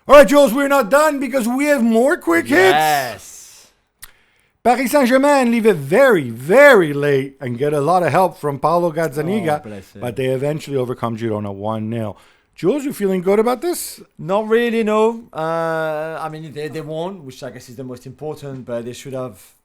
All right, Jules, we're not done because we have more quick hits. Yes. Paris Saint-Germain leave it very, very late and get a lot of help from Paolo Gazzaniga, but they eventually overcome Girona 1-0. Jules, you feeling good about this? Not really, no. I mean, they won, which I guess is the most important, but they should have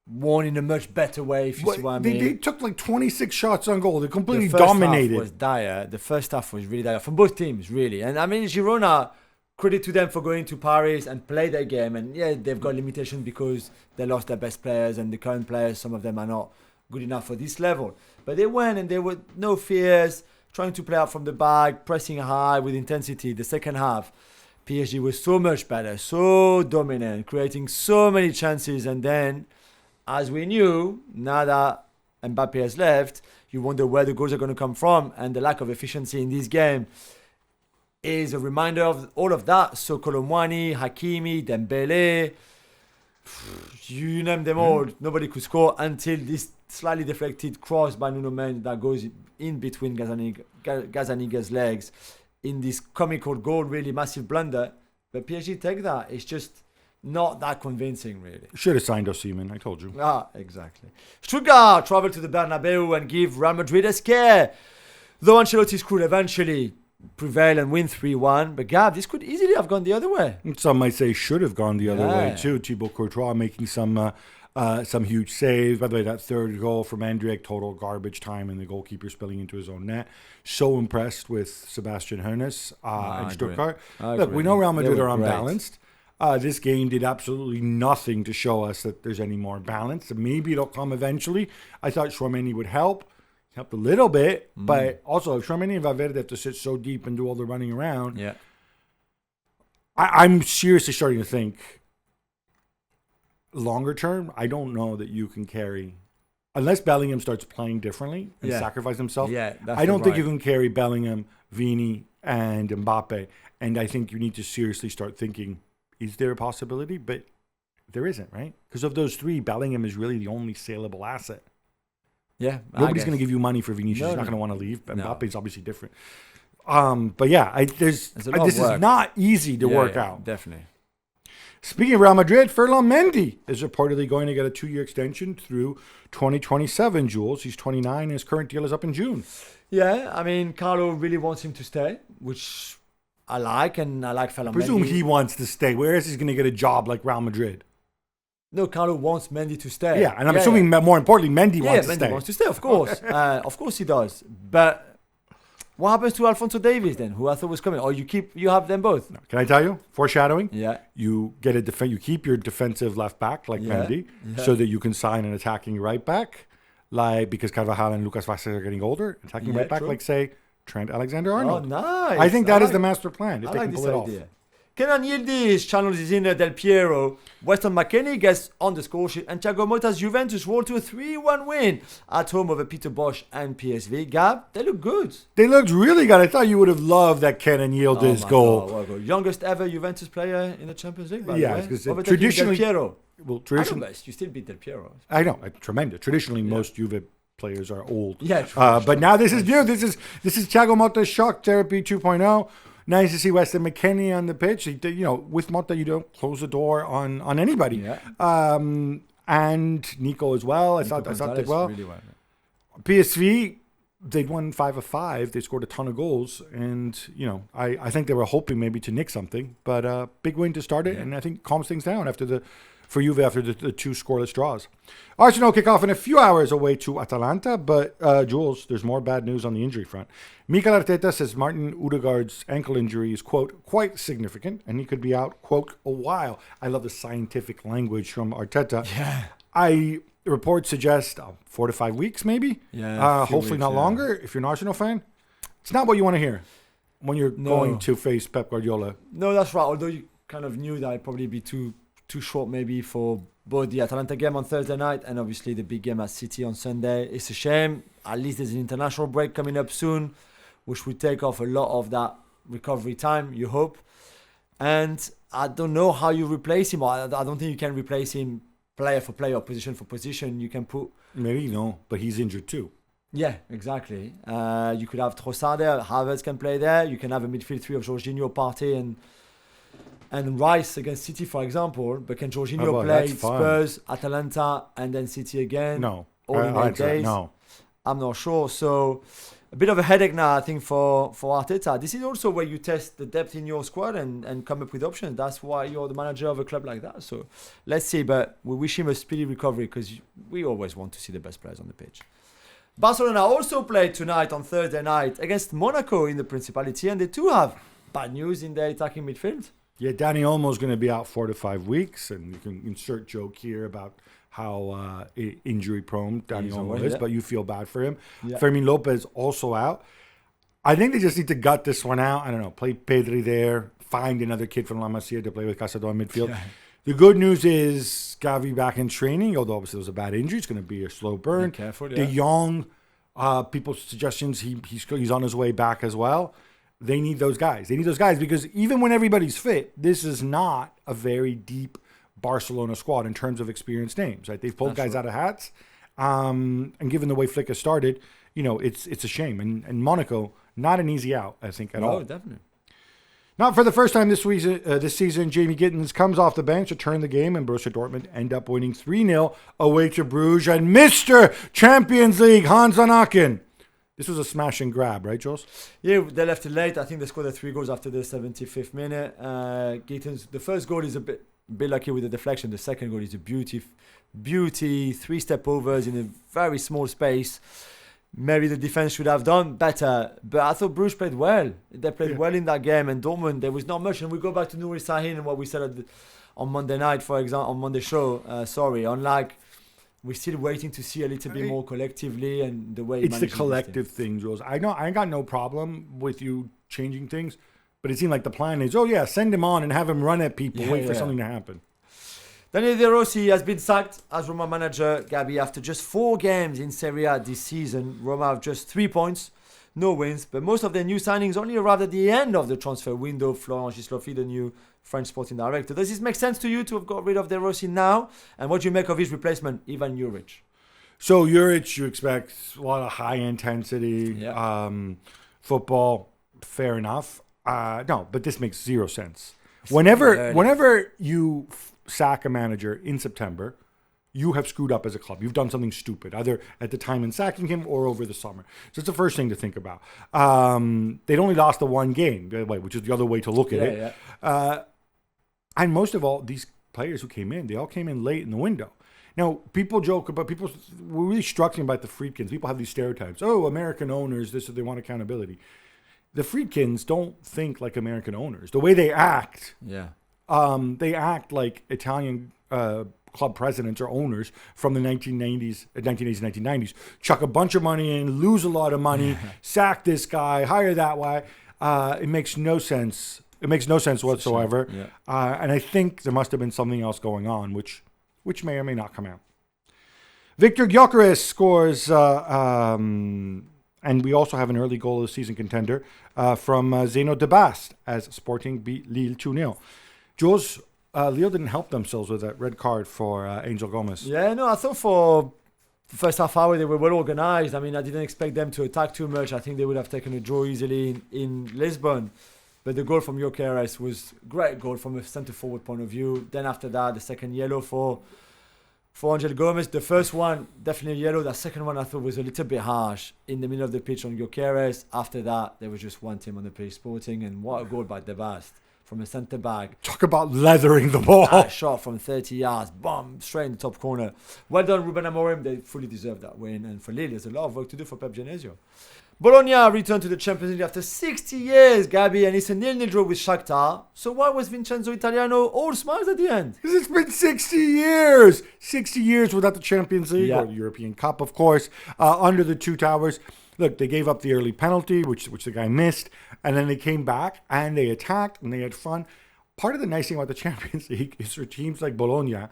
won in a much better way, if you see what I mean. They took like 26 shots on goal. They completely dominated. The first half was dire. The first half was really dire from both teams, really. And I mean, Girona, credit to them for going to Paris and play their game. And yeah, they've got limitations because they lost their best players and the current players, some of them are not good enough for this level. But they went and there were no fears, trying to play out from the back, pressing high with intensity. The second half, PSG was so much better, so dominant, creating so many chances. And then, as we knew, now that Mbappe has left, you wonder where the goals are going to come from. And the lack of efficiency in this game is a reminder of all of that. So Colomwani, Hakimi, Dembele, you name them all. Nobody could score until this slightly deflected cross by Nuno Mendes that goes in between Gazzaniga's legs in this comical goal, really massive blunder. But PSG take that. It's just not that convincing, really. Should have signed Osimhen, I told you. Exactly. Stuttgart travel to the Bernabeu and give Real Madrid a scare. Though Ancelotti's could eventually prevail and win 3-1, but Gab, this could easily have gone the other way. Some might say should have gone the other way too. Thibaut Courtois making some huge saves. By the way, that third goal from Endrick, total garbage time, and the goalkeeper spilling into his own net. So impressed with Sebastian Hoeneß and Stuttgart. Look, we know Real Madrid are unbalanced. This game did absolutely nothing to show us that there's any more balance. Maybe it'll come eventually. I thought Tchouaméni would help. Helped a little bit, but also Tchouaméni and Valverde have to sit so deep and do all the running around. Yeah, I'm seriously starting to think longer term, I don't know that you can carry, unless Bellingham starts playing differently and sacrifice himself. Yeah, I don't think you can carry Bellingham, Vini, and Mbappe. And I think you need to seriously start thinking, is there a possibility? But there isn't, right? Because of those three, Bellingham is really the only saleable asset. Yeah, nobody's going to give you money for Vinicius. He's not going to want to leave. Mbappe's obviously different. But yeah, this is not easy to work out. Definitely. Speaking of Real Madrid, Ferland Mendy is reportedly going to get a 2-year extension through 2027, Jules. He's 29. His current deal is up in June. Yeah, I mean, Carlo really wants him to stay, which I like, and I like Ferland Mendy. I presume he wants to stay. Where else is he going to get a job like Real Madrid? No, Carlo wants Mendy to stay. Yeah, and I'm assuming more importantly, Mendy wants to stay. Mendy wants to stay, of course. Of course he does. But what happens to Alphonso Davies then, who I thought was coming? Or you have them both? No. Can I tell you? Foreshadowing. Yeah. You get you keep your defensive left back like Mendy, so that you can sign an attacking right back, like because Carvajal and Lucas Vázquez are getting older. Attacking right back, like say Trent Alexander-Arnold. Oh, nice. I think that is the master plan. If they can pull it off. Kenan Yildiz channels his inner Del Piero. Weston McKennie gets on the score sheet, and Thiago Motta's Juventus rolled to a 3-1 win at home over Peter Bosch and PSV. Gab, they look good. They looked really good. I thought you would have loved that Kenan Yildiz goal. God, youngest ever Juventus player in the Champions League, by the way. Because traditionally, Del Piero. Well, traditionally, you still beat Del Piero. I know, tremendous. Traditionally, most Juve players are old. Yeah, but now this is new. This is Thiago Motta's shock therapy 2.0. Nice to see Weston McKennie on the pitch. With Motta, you don't close the door on anybody. Yeah. And Nico as well. I thought did well. Really well. PSV, they'd won 5 of 5. They scored a ton of goals, and I think they were hoping maybe to nick something, but big win to start it, and I think calms things down after the 2 scoreless draws. Arsenal kick off in a few hours away to Atalanta, but Jules, there's more bad news on the injury front. Mikel Arteta says Martin Odegaard's ankle injury is, quote, quite significant, and he could be out, quote, a while. I love the scientific language from Arteta. Yeah. Reports suggest 4 to 5 weeks, maybe. Yeah. Hopefully not longer. If you're an Arsenal fan, it's not what you want to hear when you're going to face Pep Guardiola. No, that's right. Although you kind of knew that it'd probably be too short maybe for both the Atalanta game on Thursday night and obviously the big game at City on Sunday. It's a shame. At least there's an international break coming up soon, which will take off a lot of that recovery time, you hope. And I don't know how you replace him. I don't think you can replace him player for player or position for position. You can put... Maybe no, but he's injured too. Yeah, exactly. You could have Trossard there. Havertz can play there. You can have a midfield three of Jorginho, Partey and and Rice against City, for example. But can Jorginho play Spurs, Atalanta, and then City again? No. All in 8 days? No. I'm not sure. So a bit of a headache now, I think, for Arteta. This is also where you test the depth in your squad and come up with options. That's why you're the manager of a club like that. So let's see. But we wish him a speedy recovery because we always want to see the best players on the pitch. Barcelona also played tonight on Thursday night against Monaco in the Principality, and they too have bad news in their attacking midfield. Yeah, Dani Olmo's going to be out 4 to 5 weeks, and you can insert joke here about how injury-prone Dani Olmo is, but you feel bad for him. Yeah. Fermin Lopez also out. I think they just need to gut this one out. I don't know, play Pedri there, find another kid from La Masia to play with Casado in midfield. Yeah. The good news is Gavi back in training, although obviously it was a bad injury. It's going to be a slow burn. Be careful, De Jong, people's suggestions, he's on his way back as well. They need those guys. They need those guys because even when everybody's fit, this is not a very deep Barcelona squad in terms of experienced names. Right? They've pulled guys out of hats. And given the way Flick has started, it's a shame. And Monaco, not an easy out, I think, at all. Oh, definitely. Not for the first time this season, Jamie Gittins comes off the bench to turn the game, and Borussia Dortmund end up winning 3-0 away to Brugge. And Mr. Champions League, Hans van Aken. This was a smash and grab, right, Jules? Yeah, they left it late. I think they scored the 3 goals after the 75th minute. Gittins, the first goal is a bit lucky with the deflection. The second goal is a beauty, 3-step overs in a very small space. Maybe the defense should have done better, but I thought Bruges played well. They played well in that game, and Dortmund, there was not much. And we go back to Nouri Sahin and what we said on Monday night, for example, on Monday show. Unlike, we're still waiting to see a little bit more collectively and the way it's the collective thing, Jules. I know I ain't got no problem with you changing things, but it seemed like the plan is, send him on and have him run at people, wait for something to happen. Daniele Rossi has been sacked as Roma manager, Gabi, after just 4 games in Serie A this season. Roma have just 3 points, no wins, but most of their new signings only arrived at the end of the transfer window. Florent Gislofi, the new French sporting director. Does this make sense to you to have got rid of De Rossi now? And what do you make of his replacement, Ivan Juric? So Juric, you expect a lot of high intensity football. Fair enough. No, but this makes 0 sense. Whenever you sack a manager in September, you have screwed up as a club. You've done something stupid, either at the time in sacking him or over the summer. So it's the first thing to think about. They'd only lost the 1 game, which is the other way to look at it. Yeah. And most of all, these players who came in, they all came in late in the window. Now, people joke about, we're really struck about the Friedkins. People have these stereotypes. Oh, American owners, they want accountability. The Friedkins don't think like American owners. The way they act, they act like Italian club presidents or owners from the 1980s, 1990s. Chuck a bunch of money in, lose a lot of money, sack this guy, hire that guy. It makes no sense. It makes no sense whatsoever. Yeah. And I think there must have been something else going on, which may or may not come out. Victor Gyökeres scores, and we also have an early goal of the season contender from Zeno de Bast as Sporting beat Lille 2-0. Jules, Lille didn't help themselves with that red card for Angel Gomez. Yeah, no, I thought for the first half hour they were well organized. I mean, I didn't expect them to attack too much. I think they would have taken a draw easily in Lisbon. But the goal from Gyökeres was a great goal from a centre-forward point of view. Then after that, the second yellow for Angel Gomez. The first one, definitely yellow. The second one I thought was a little bit harsh in the middle of the pitch on Gyökeres. After that, there was just one team on the pitch, Sporting, and what a goal by De Bast from a centre-back. Talk about leathering the ball. Shot from 30 yards, bomb, straight in the top corner. Well done, Ruben Amorim. They fully deserve that win. And for Lille, there's a lot of work to do for Pep Genesio. Bologna returned to the Champions League after 60 years, Gabi, and it's a 0-0 draw with Shakhtar. So why was Vincenzo Italiano all smiles at the end? Because it's been 60 years. 60 years without the Champions League or the European Cup, of course, under the two towers. Look, they gave up the early penalty, which the guy missed, and then they came back and they attacked and they had fun. Part of the nice thing about the Champions League is for teams like Bologna,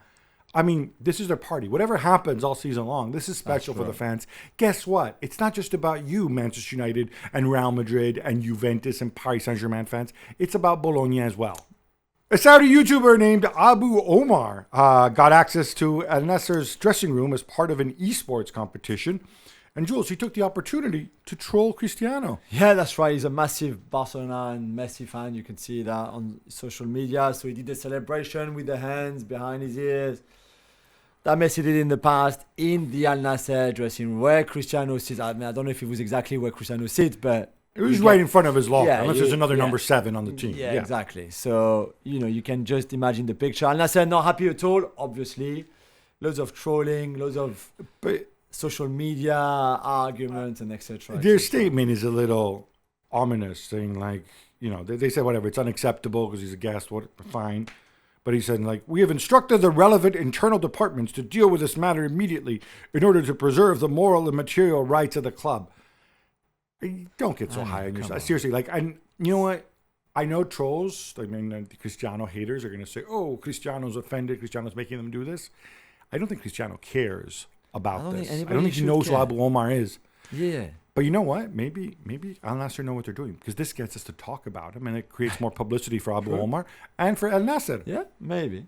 I mean, this is their party. Whatever happens all season long, this is special for the fans. Guess what? It's not just about you, Manchester United and Real Madrid and Juventus and Paris Saint-Germain fans. It's about Bologna as well. A Saudi YouTuber named Abu Omar got access to Al Nassr's dressing room as part of an esports competition. And Jules, he took the opportunity to troll Cristiano. Yeah, that's right. He's a massive Barcelona and Messi fan. You can see that on social media. So he did the celebration with the hands behind his ears. That Messi did in the past in the Al Nassr dressing room where Cristiano sits. I mean, I don't know if it was exactly where Cristiano sits, but it was right in front of his locker, unless there's another yeah. number 7 on the team. Yeah, exactly. So, you can just imagine the picture. Al Nassr not happy at all, obviously. Loads of trolling, loads of social media arguments and etc. Their statement is a little ominous, saying like, they say whatever, it's unacceptable because he's a guest, fine. But he said, like, we have instructed the relevant internal departments to deal with this matter immediately in order to preserve the moral and material rights of the club. Don't get so high on yourself. Seriously, like, and you know what? I know trolls, I mean, the Cristiano haters are going to say, oh, Cristiano's offended, Cristiano's making them do this. I don't think Cristiano cares about this. I don't think he knows who Abu Omar is. Yeah. But you know what? Maybe Al Nassr know what they're doing, because this gets us to talk about him and it creates more publicity for Abu Omar and for Al Nassr. Yeah, maybe.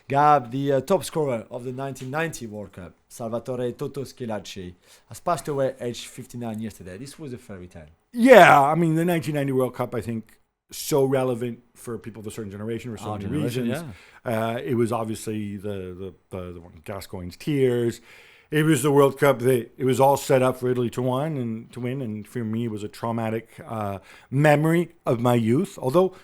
Gab, the top scorer of the 1990 World Cup, Salvatore Toto Schillaci, has passed away aged 59 yesterday. This was a fairy tale. Yeah, I mean, the 1990 World Cup, I think, so relevant for people of a certain generation for so many reasons. Yeah. It was obviously the one, Gascoigne's tears. It was the World Cup that it was all set up for Italy to win, and for me, it was a traumatic memory of my youth. Although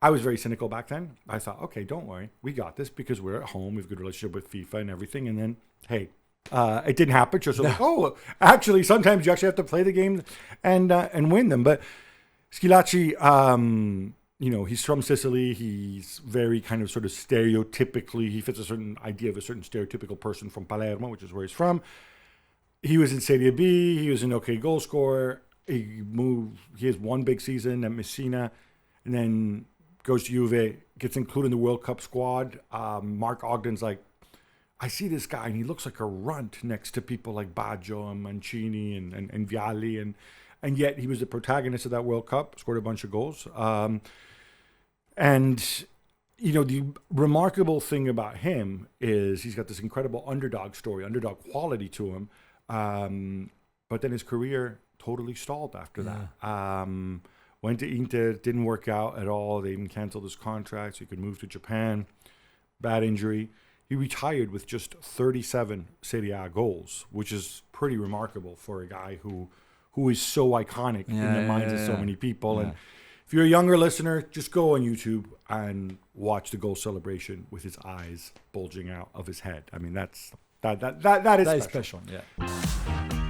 I was very cynical back then, I thought, okay, don't worry, we got this because we're at home, we have a good relationship with FIFA and everything. And then, hey, it didn't happen. Just like, oh, actually, sometimes you actually have to play the game and win them. But Schillaci, he's from Sicily. He's very kind of sort of stereotypically, he fits a certain idea of a certain stereotypical person from Palermo, which is where he's from. He was in Serie B. He was an okay goal scorer. He has one big season at Messina, and then goes to Juve, gets included in the World Cup squad. Mark Ogden's like, I see this guy, and he looks like a runt next to people like Baggio and Mancini and Vialli, and yet he was the protagonist of that World Cup, scored a bunch of goals. And the remarkable thing about him is he's got this incredible underdog story, underdog quality to him. But then his career totally stalled after that. Went to Inter, didn't work out at all. They even canceled his contract so he could move to Japan. Bad injury. He retired with just 37 Serie A goals, which is pretty remarkable for a guy who is so iconic in the minds of so many people. And if you're a younger listener, just go on YouTube and watch the goal celebration with his eyes bulging out of his head. I mean, that is special. Yeah.